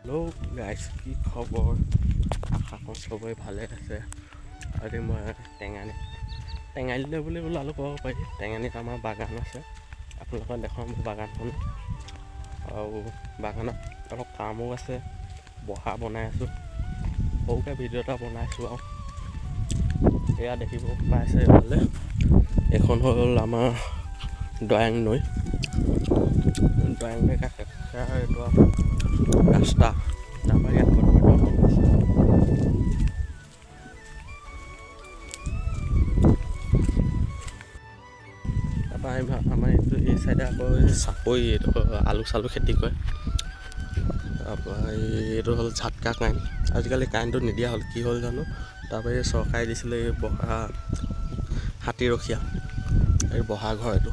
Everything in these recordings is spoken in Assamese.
হেল্ল' গাইজ, কি খবৰ? আশা কৰোঁ চবৰে ভালে আছে। আজি মই টেঙানীলৈ বুলি ওলালোঁ ক'ব পাৰি। টেঙানীত আমাৰ বাগান আছে, আপোনালোকক দেখুৱাম বাগানখন। আৰু বাগানত অলপ কামো আছে, বহা বনাই আছোঁ। সৰুকৈ ভিডিঅ' এটা বনাইছোঁ আৰু এয়া দেখিব পাইছে। এইফালে এইখন হ'ল আমাৰ দয়াং নৈ। দয়াং নৈ কাষে কাষে এইটো ৰাস্তা। তাৰপৰা ইয়াত তাৰপৰা আমাৰ এই চাইডে আকৌ চাপৰি, এইটো আলু চালু খেতি কৰে। তাৰপৰা এইটো হ'ল ঝাটকা কাৰেণ্ট। আজিকালি কাৰেণ্টটো নিদিয়া হ'ল, কি হ'ল জানো। তাৰপৰা এই চৰকাৰে দিছিলে এই বহা হাতীৰখীয়া, এই বহা ঘৰ এইটো।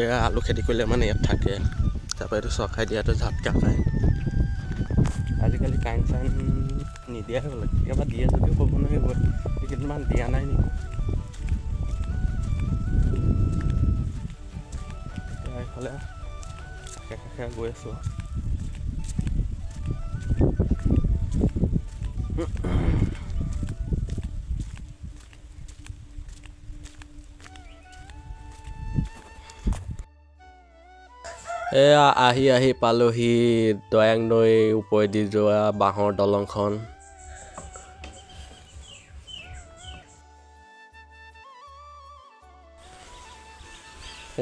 এয়া আলু খেতি কৰিলে মানে ইয়াত থাকে। তাৰপৰা এইটো চৰকাৰে দিয়াটো ঝাটকা কাৰেণ্ট। আজিকালি কাৰেণ্ট চাৰেণ্ট নিদিয়াই হ'ল, কেতিয়াবা দিয়ে যদিও ক'ব নোৱাৰিব, কেইদিনমান দিয়া নাই নেকি। এইফালে কাষে কাষে গৈ আছোঁ। এয়া আহি পালোহি দয়াং নৈ ওপৰেদি যোৱা বাঁহৰ দলংখন।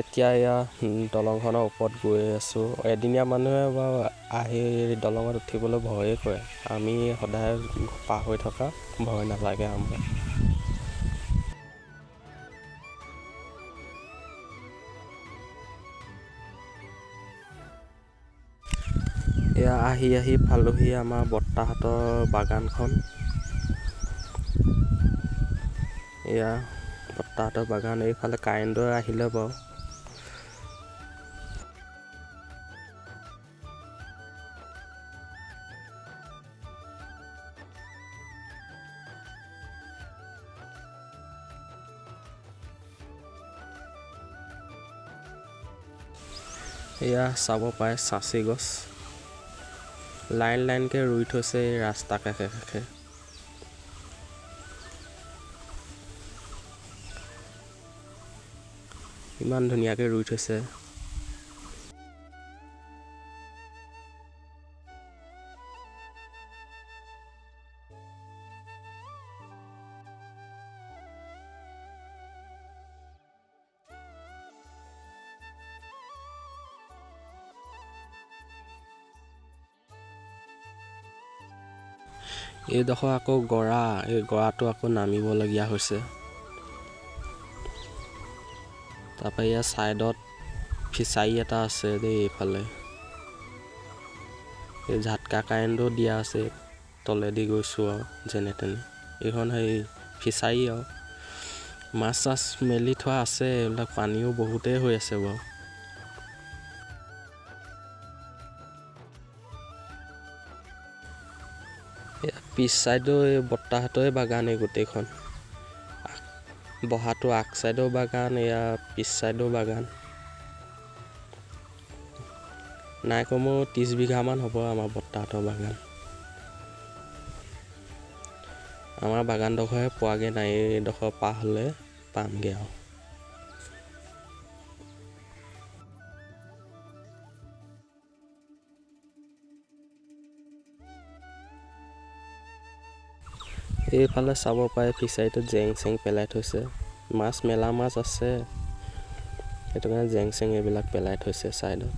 এতিয়া এয়া দলংখনৰ ওপৰত গৈ আছোঁ। এদিনীয়া মানুহে বাৰু আহি দলঙত উঠিবলৈ ভয়ে কৰে। আমি সদায় পাৰ হৈ থকা, ভয় নালাগে আমাৰ। এয়া আহি পালোহি আমাৰ বৰ্তাহঁতৰ বাগানখন। এয়া বৰ্তাহঁতৰ বাগান। এইফালে কাৰেণ্টৰ আহিলে বাৰু। এয়া চাব পাৰে চাচি গছ, লাইন লাইনকৈ ৰুই থৈছে এই ৰাস্তা কাষে কাষে। ইমান ধুনীয়াকৈ ৰুই থৈছে। এইডোখৰ আকৌ গৰা, এই গৰাটো আকৌ নামিবলগীয়া হৈছে। তাৰপৰা ইয়াৰ ছাইডত ফিচাৰী এটা আছে দেই। এইফালে এই ঝাটকা কাৰেণ্টটো দিয়া আছে, তলেদি গৈছোঁ আৰু যেনে তেনে। এইখন সেই ফিচাৰী আৰু মাছ চাছ মেলি থোৱা আছে। এইবিলাক পানীও বহুতেই হৈ আছে বাৰু। পিছ চাইডেও এই বৰ্তাহঁতৰে বাগান। এই গোটেইখন বহাটো আগ চাইডেও বাগান, এয়া পিছ চাইডেও বাগান। নাই কমেও 30 বিঘামান হ'ব আমাৰ বৰ্তাহঁতৰ বাগান। আমাৰ বাগানডোখৰহে পোৱাগৈ নাই, এইডোখৰ পাৰ হ'লে পামগৈ আৰু। এইফালে চাব পাৰে ফিচাৰীটোত জেং চেং পেলাই থৈছে। মাছ মেলা মাছ আছে, সেইটো কাৰণে জেং চেং এইবিলাক পেলাই থৈছে ছাইডত।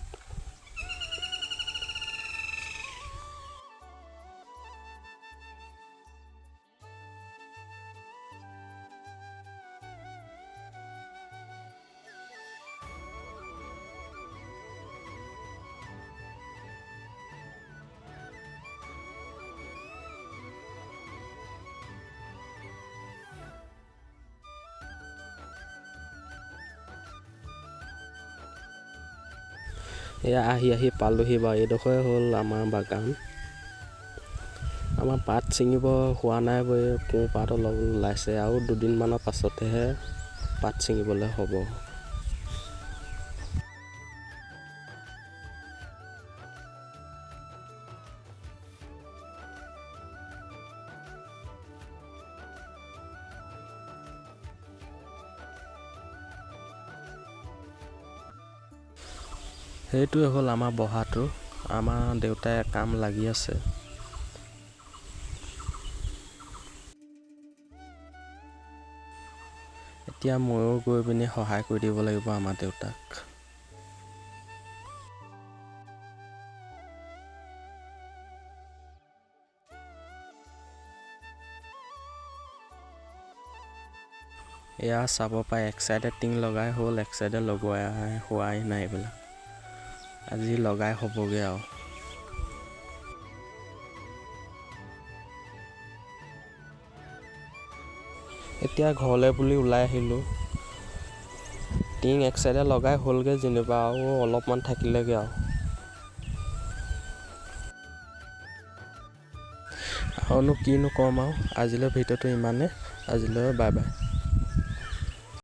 এয়া আহি পালোহি বাৰু। এইডোখৰে হ'ল আমাৰ বাগান। আমাৰ পাত ছিঙিব হোৱা নাই গৈ, কোঁহপাত অলপ ওলাইছে। আৰু দুদিনমানৰ পাছতেহে পাত ছিঙিবলৈ হ'ব। সেইটোৱে হ'ল আমাৰ বহাটো। আমাৰ দেউতাই কাম লাগি আছে। এতিয়া ময়ো গৈ পিনি সহায় কৰি দিব লাগিব আমাৰ দেউতাক। এয়া চাব পাৰে এক চাইডে টিং লগাই হ'ল, এক চাইডে লগোৱাই হোৱাই নাই। এইবিলাক আজি লগাই হ'বগৈ আৰু। এতিয়া ঘৰলৈ বুলি ওলাই আহিলোঁ। টিং এক চাইডে লগাই হ'লগৈ যেনিবা, আৰু অলপমান থাকিলেগৈ আৰু। আৰুনো কিনো ক'ম আৰু, আজিলৈ ভিডিঅ'টো ইমানেই। আজিলৈ বাই বাই।